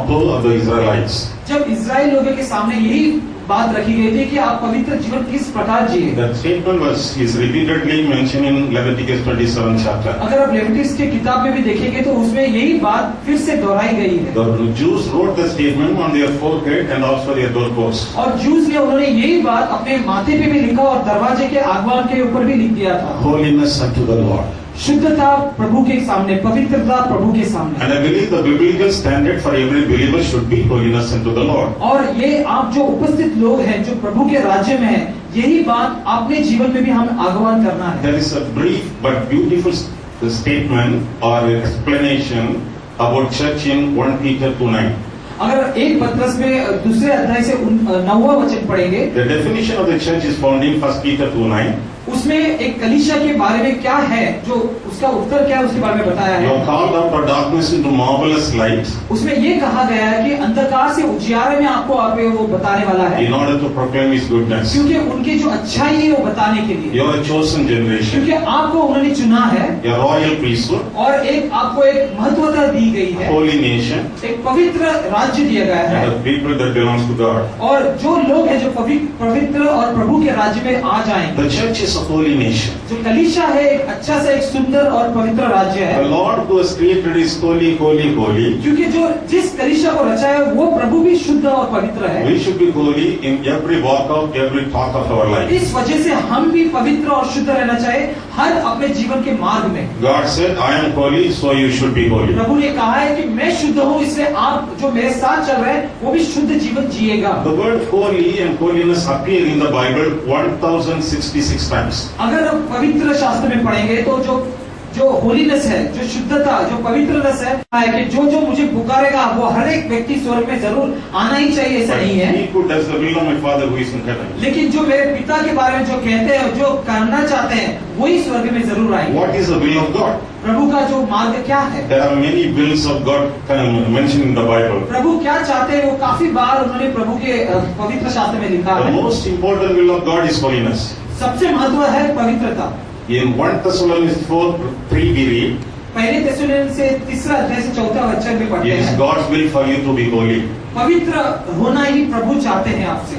example of the Israelites. जब Israel लोगों के सामने यही बात रखी गई थी कि आप पवित्र जीवन किस प्रकार जिए। That statement is repeatedly mentioned in Leviticus 27 chapter. अगर आप लेविटिकस की किताब में भी देखेंगे तो उसमें यही बात फिर से दोहराई गई है। The Jews wrote the statement on their forehead and also their doorposts. और जूस ने उन्होंने यही बात अपने माथे पे भी लिखा और दरवाजे के आगवान के ऊपर भी लिख दिया था। Holiness unto the Lord. शुद्धता प्रभु के सामने, पवित्रता प्रभु के सामने। And I believe the biblical standard for every believer should be holiness unto the Lord. और ये आप जो उपस्थित लोग हैं जो प्रभु के राज्य में हैं, यही बात अपने जीवन में भी हमें आगमन करना है। There is a brief but beautiful statement or explanation about church in 1 Peter 2:9. अगर एक पत्रस में दूसरे अध्याय से 9वां वचन पढ़ेंगे, The definition of the church is found in 1 Peter 2:9. उसमें एक कलीसिया के बारे में क्या है, जो उसका उत्तर क्या है उसके बारे में बताया You are है। called out of darkness into marvelous light उसमें ये कहा गया है कि अंधकार से उजियारे में आपको वो बताने वाला है, in order to proclaim His goodness. क्योंकि उनकी जो अच्छाई है वो बताने के लिए, You are a chosen generation, क्योंकि आपको उन्होंने चुना है you are royal priesthood, और एक आपको एक महत्वता दी गई है, holy nation, एक पवित्र राज्य दिया गया है। and the people that belongs to God. और जो लोग हैं जो पवित्र और प्रभु के राज्य में आ जाएंगे। The church is a holy nation. जो कलीसिया है एक अच्छा सा एक सुंदर और पवित्र राज्य The है, Lord who has created is holy, holy, holy. क्योंकि जो जिस कलीसिया को रचा है वो प्रभु भी शुद्ध और पवित्र है। We should be holy in every walk of every talk of our life. इस वजह से हम भी पवित्र और शुद्ध रहना चाहिए हर अपने जीवन के मार्ग में। God said, I am holy, so you should be holy. प्रभु ने कहा है कि मैं शुद्ध हूँ, इसलिए आप जो मेरे साथ चल रहे हैं वो भी शुद्ध जीवन जिएगा। The word holy and holiness appear in the Bible 1066 times. अगर हम पवित्र शास्त्र में पढ़ेंगे तो जो होलीनेस है, जो शुद्धता, जो पवित्रनेस है कि जो मुझे पुकारेगा वो हर एक व्यक्ति स्वर्ग में जरूर आना ही चाहिए, ऐसा नहीं है। He who does the will of my Father who is in heaven. लेकिन जो मेरे पिता के बारे में जो कहते हैं, जो करना चाहते हैं, वही स्वर्ग में जरूर आएंगे। What is the will of God? प्रभु का जो मार्ग क्या है? There are many wills of God mentioned in the Bible. प्रभु क्या चाहते हैं वो काफी बार उन्होंने प्रभु के पवित्र शास्त्र में लिखा The है। most important will of God is holiness. सबसे महत्व है पवित्रता। In 1 Thessalonians 4:3 we read, पहले थिस्सलुनीके से 3 अध्याय से 4 वचन में पढ़ते it is हैं, God's will for you to be holy. पवित्र होना ही प्रभु चाहते हैं आपसे।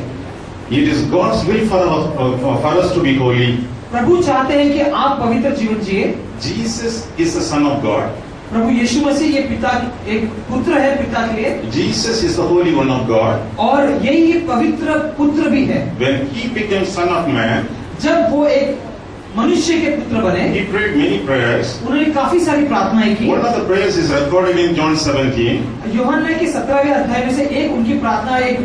It is God's will for us to be holy. प्रभु चाहते हैं कि आप पवित्र जीवन जिए। Jesus is the Son of God. प्रभु यीशु मसीह ये पिता एक पुत्र है पिता के लिए, Jesus is the Holy One of God. और यही पवित्र पुत्र भी है। When He became Son of Man, जब वो एक मनुष्य के पुत्र बने, He prayed many prayers. उन्होंने काफी सारी प्रार्थनाएं की। One of the prayers is recorded in John 17. यूहन्ना के 17वें अध्याय में से एक उनकी प्रार्थना एक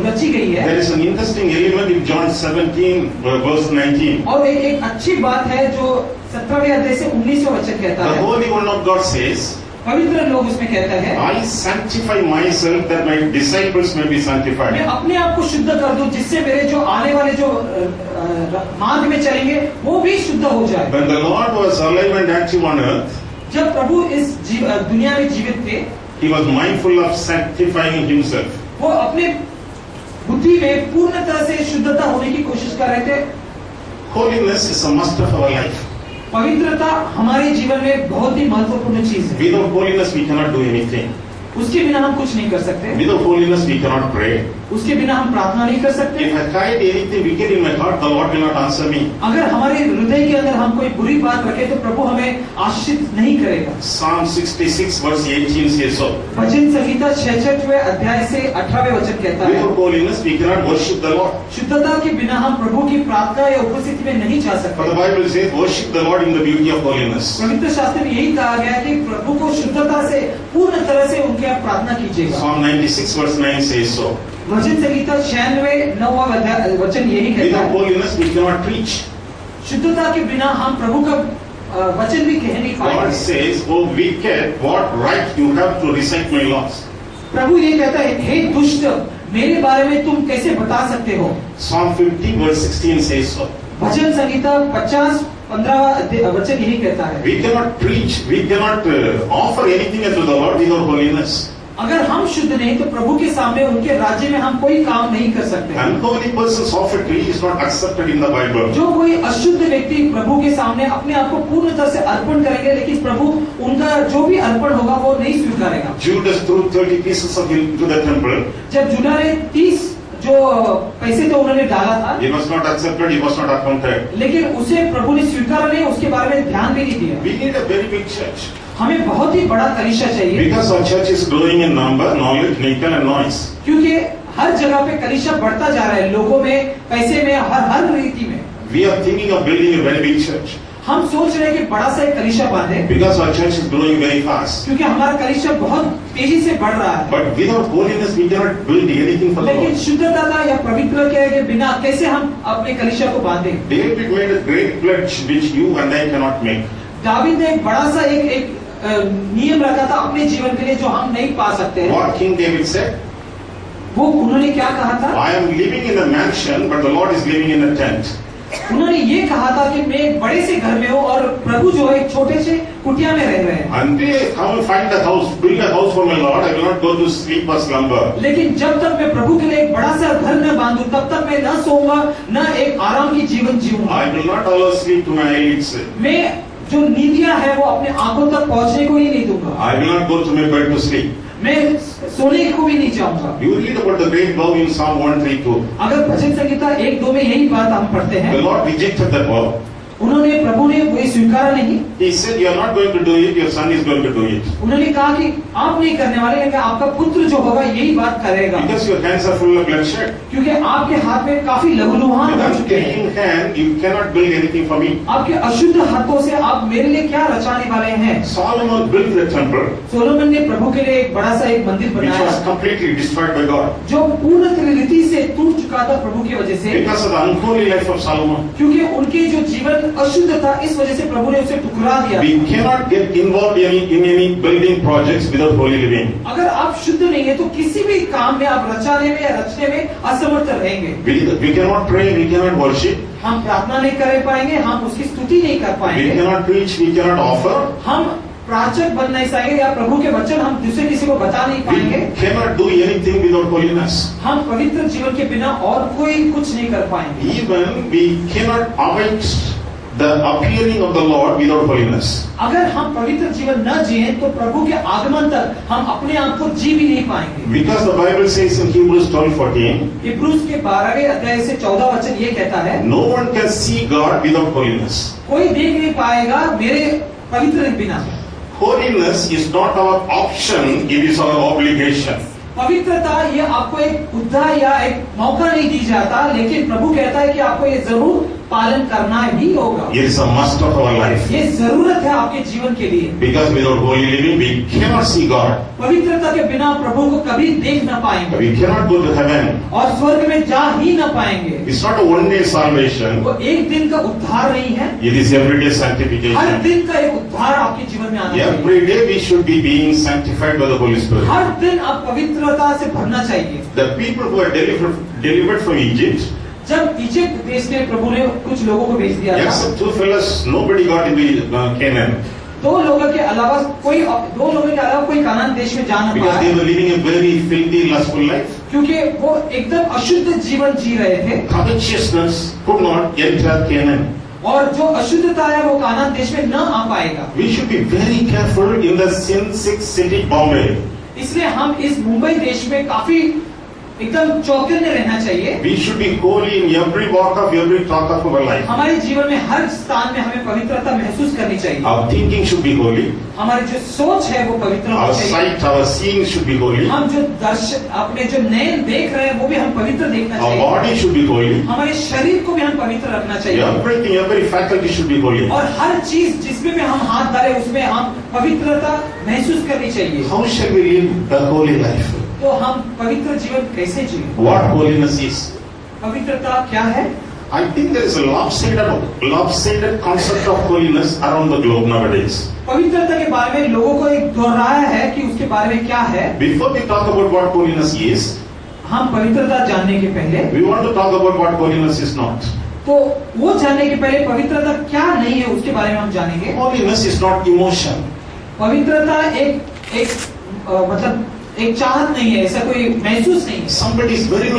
रची गई है। There is an interesting element in John 17 verse 19. और एक अच्छी बात है जो 17वें अध्याय से 19वें वचन कहता The है। Holy One of God says, पवित्र लोग उसमें कहता है, I sanctify myself that my disciples may be मैं sanctified. अपने आप को शुद्ध कर दूं जिससे मेरे जो आने वाले जो मार्ग में चलेंगे वो भी शुद्ध हो जाए। When the Lord was alive and active on earth, जब प्रभु इस दुनिया में जीवित थे, He was mindful of sanctifying Himself. वो अपने बुद्धि में पूर्ण तरह से शुद्धता होने की कोशिश कर रहे थे। Holiness is a must of our life. पवित्रता हमारे जीवन में बहुत ही महत्वपूर्ण चीज है। Without holiness we cannot do anything. उसके बिना हम कुछ नहीं कर सकते। Without holiness we cannot pray. उसके बिना हम प्रार्थना नहीं कर सकते। If I hide anything wicked in my heart, the Lord will not answer me. अगर हमारे हृदय के अंदर हम कोई बुरी बात रखें तो प्रभु हमें आशीषित नहीं करेगा। Psalm 66 verse 18 says so. भजन संहिता 66वें अध्याय से 18वें वचन कहता है, Without holiness we cannot worship the Lord. शुद्धता के बिना हम प्रभु की प्रार्थना या उपस्थिति में नहीं जा For the सकते। Bible says, worship the Lord in the beauty of holiness. पवित्र शास्त्र में यही कहा गया है कि प्रभु को शुद्धता से पूर्ण तरह से उनके आप प्रार्थना कीजिएगा। Psalm 96 verse 9 says so. भजन संहिता 96वें वचन यही कहता Without है, holiness we cannot preach. शुद्धता के बिना हम प्रभु का वचन भी कह नहीं God पाएंगे। says, oh wicked, what right you have to recite my laws. प्रभु ये कहता है, हे दुष्ट, मेरे बारे में तुम कैसे बता सकते हो। Psalm 50 verse 16 says so. भजन संहिता 50:15 वचन यही कहता है, We cannot preach, we cannot offer anything unto the Lord without holiness. अगर हम शुद्ध नहीं तो प्रभु के सामने उनके राज्य में हम कोई काम नहीं कर सकते। Unholy person's offering is not accepted in the Bible. जो कोई अशुद्ध व्यक्ति प्रभु के सामने अपने आप को पूर्णतः से अर्पण करेंगे, लेकिन प्रभु उनका जो भी अर्पण होगा वो नहीं स्वीकारेगा। Judas threw 30 pieces of him to the temple. जब जुड़ा ने 30 जो पैसे तो उन्होंने डाला था, He was not accepted, he was not accounted. लेकिन उसे प्रभु ने स्वीकारा नहीं, उसके बारे में ध्यान भी नहीं दिया। We need a very big church. हमें बहुत ही बड़ा कलीसिया चाहिए, Because our church is growing in number, knowledge, nickel and noise. क्योंकि हर जगह पे कलीसिया बढ़ता जा रहा है, लोगों में, पैसे में, हर रीति में। We are thinking of building a very big church. हम सोच रहे हैं कि बड़ा सा एक कलीसिया बांधे, Because our church is growing very fast. क्योंकि हमारा कलीसिया बहुत तेजी से बढ़ रहा है। But without holiness, we cannot build anything for the लेकिन Lord. शुद्धता या पवित्र के बिना कैसे हम अपने कलीसिया को बांधे? David made a great pledge which you and I cannot make. David ने एक बड़ा सा एक नियम रखा था अपने जीवन के लिए जो हम नहीं पा सकते हैं। What King David said? वो उन्होंने क्या कहा था? I am living in a mansion, but the Lord is living in a tent. उन्होंने ये कहा था कि मैं एक बड़े से घर में हूँ और प्रभु जो है एक छोटे से कुटिया में रह रहे हैं। Until I come and find the house, build a house for my Lord, I will not go to sleep or slumber. लेकिन जब तक मैं प्रभु के लिए एक बड़ा सा घर न बांधूं, तब तक मैं न सोऊंगा, न एक आराम की जीवन जीऊंगा। I will not allow sleep to my eyelids. मैं जो नींदियां है वो अपने आंखों तक पहुंचने को ही नहीं दूंगा। I will not go to my bed to sleep. मैं सोने को भी नहीं चाहूंगा। You read about the great vow in Psalm 132. अगर भजन संहिता 1-2 में यही बात हम पढ़ते हैं, The Lord rejected that vow. उन्होंने प्रभु ने वो स्वीकारा नहीं। He said, "You are not going to do it. Your son is going to do it." उन्होंने कहा कि आप नहीं करने वाले, लेकिन आपका पुत्र जो होगा यही बात करेगा, Because your hands are full of bloodshed. क्योंकि आपके हाथ में काफी लहूलुहान With हो चुके हैं। unclean hand, you cannot build anything for me. आपके अशुद्ध हाथों से आप मेरे लिए क्या रचाने वाले हैं? Solomon built the temple, Solomon ने प्रभु के लिए एक बड़ा सा एक मंदिर which बनाया, was completely destroyed by God. जो पूर्ण रीति से टूट चुका था प्रभु की वजह से, Because of the unholy life of Solomon. क्योंकि उनके जो जीवन अशुद्ध था, इस वजह से प्रभु ने उसे ठुकरा दिया। We cannot get involved in any building projects without holy living. अगर आप शुद्ध नहीं है तो किसी भी काम में आप रचाने में या रचने में असमर्थ रहेंगे। We cannot pray, we cannot worship, हम प्रार्थना नहीं कर पाएंगे, हम उसकी स्तुति नहीं कर we पाएंगे, cannot preach, we cannot offer, हम प्राचक बन नहीं सकेंगे, या प्रभु के वचन हम दूसरे किसी को बता नहीं पाएंगे। we cannot do anything without holiness. हम पवित्र जीवन के बिना और कोई कुछ नहीं कर पाएंगे। Even we cannot await the appearing of the Lord without holiness. अगर हम पवित्र जीवन न जिए तो प्रभु के आगमन तक हम अपने आप को जी भी नहीं पाएंगे। Because the Bible says in Hebrews 12:14, इब्रूस के 12वें अध्याय से 14 वचन ये कहता है, no one can see God without holiness. कोई देख नहीं पाएगा मेरे पवित्र के बिना। Holiness is not our option, it is our obligation. पवित्रता ये आपको एक उद्धार या एक मौका नहीं दी जाता, लेकिन प्रभु कहता है कि आपको ये जरूर पालन करना ही होगा। It is a must of our life. ये जरूरत है आपके जीवन के लिए। Because without holy living, we cannot see God. पवित्रता के बिना प्रभु को कभी देख न पाएंगे We cannot go to heaven. और स्वर्ग में जा ही न पाएंगे। It's not a one-day salvation. वो एक दिन का उद्धार नहीं है, It is everyday her sanctification. दिन का एक उद्धार आपके जीवन में आना चाहिए। Every day we should be being sanctified by the Holy Spirit. हर दिन आप पवित्रता से भरना चाहिए। The people who are delivered from Egypt, जब इजिप्ट देश में प्रभु ने कुछ लोगों को भेज दिया था, except two fellows, nobody got into Canaan. दो लोगों के अलावा कोई कानान देश में जा न Because they पाया, were living a very filthy, lustful life. क्योंकि वो एकदम अशुद्ध जीवन जी रहे थे, Covetousness could not enter Canaan. और जो अशुद्धता है वो कानान देश में न आ पाएगा। We should be very careful in the sin-sick city Bombay. इसलिए हम इस मुंबई देश में काफी एकदम चौकन्ने रहना चाहिए। We should be holy in every walk of every talk of our life. हमारे जीवन में हर स्थान में हमें पवित्रता महसूस करनी चाहिए। Our thinking should be holy. हमारी जो सोच है वो पवित्र Our होनी चाहिए। sight, our seeing should be holy. हम जो दर्शन अपने जो नयन देख रहे हैं वो भी हम पवित्र देखना Our चाहिए। body should be holy. हमारे शरीर को भी हम पवित्र रखना चाहिए, Everything, every faculty should be holy. और हर चीज जिसमें भी हम हाथ डालें उसमें हम पवित्रता महसूस करनी चाहिए। How shall we live a holy life? तो हम पवित्र जीवन कैसे जिए? What holiness is? पवित्रता क्या है? I think there is a lopsided concept of holiness around the globe nowadays. पवित्रता के बारे में लोगों को एक दोहराया है कि उसके बारे में क्या है। Before we talk about what holiness is, हम पवित्रता जानने के पहले, we want to talk about what holiness is not. तो वो जानने के पहले पवित्रता क्या नहीं है उसके बारे में हम जानेंगे। Holiness is not emotion. पवित्रता एक मतलब एक चाहत नहीं है, ऐसा कोई महसूस नहीं है। Somebody is very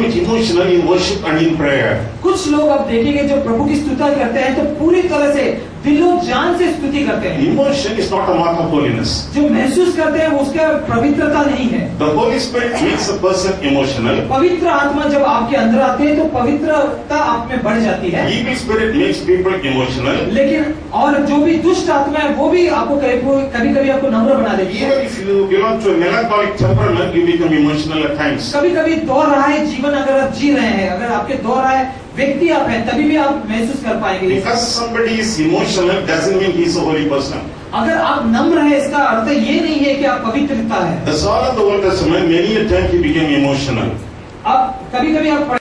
much emotional in worship and in prayer. कुछ लोग अब देखेंगे जो प्रभु की स्तुति करते हैं तो पूरी तरह से दिलो जान से स्तुति करते हैं। Emotion is not a mark of holiness. जो महसूस करते हैं वो उसका पवित्रता नहीं है। The Holy Spirit makes a person emotional. पवित्र आत्मा जब आपके अंदर आते हैं तो पवित्रता आप में बढ़ जाती है। Evil spirit makes people emotional. लेकिन और जो भी दुष्ट आत्मा है वो भी आपको कभी कभी आपको नम्र बना देती है। Even if you belong to a melancholic temperament, you become emotional at times. कभी कभी दौड़ रहा है जीवन, अगर आप जी रहे हैं, अगर आपके दौड़ रहा है व्यक्ति आप हैं, तभी भी आप महसूस कर पाएंगे। Because somebody is emotional doesn't mean he is a holy person. अगर आप नम्र है इसका अर्थ ये नहीं है कि आप पवित्रता है। The Saul of the Old Testament, many a time he became emotional. अब कभी कभी आप